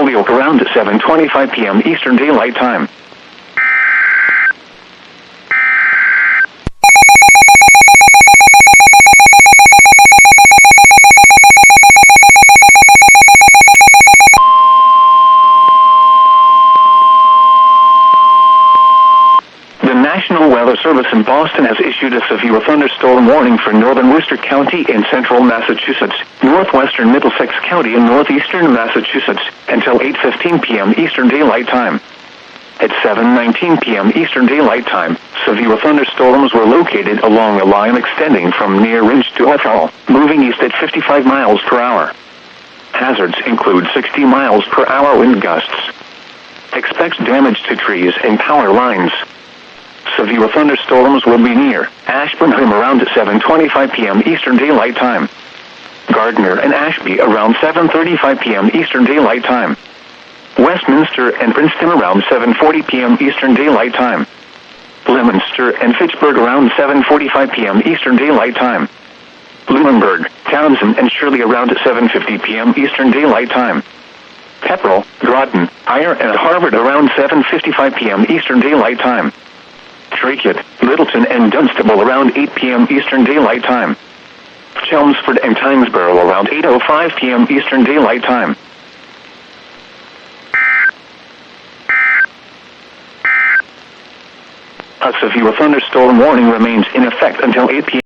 Holyoke around 7:25 p.m. Eastern Daylight Time. The National Weather Service in Boston has issued a severe thunderstorm warning for northern Worcester County in central Massachusetts, northwestern Middlesex County and northeastern Massachusetts, until 8:15 p.m. Eastern Daylight Time. At 7:19 p.m. Eastern Daylight Time, severe thunderstorms were located along a line extending from near Ridge to Ethel, moving east at 55 miles per hour. Hazards include 60 miles per hour wind gusts. Expect damage to trees and power lines. Severe thunderstorms will be near Ashburnham around 7:25 p.m. Eastern Daylight Time. Gardner and Ashby around 7:35 p.m. Eastern Daylight Time. Westminster and Princeton around 7:40 p.m. Eastern Daylight Time. Leominster and Fitchburg around 7:45 p.m. Eastern Daylight Time. Lunenburg, Townsend and Shirley around 7:50 p.m. Eastern Daylight Time. Pepperell, Groton, Eyre and Harvard around 7:55 p.m. Eastern Daylight Time. Dracut, Littleton and Dunstable around 8 p.m. Eastern Daylight Time. Chelmsford and Tynesborough around 8:05 p.m. Eastern Daylight Time. A severe thunderstorm warning remains in effect until 8 p.m.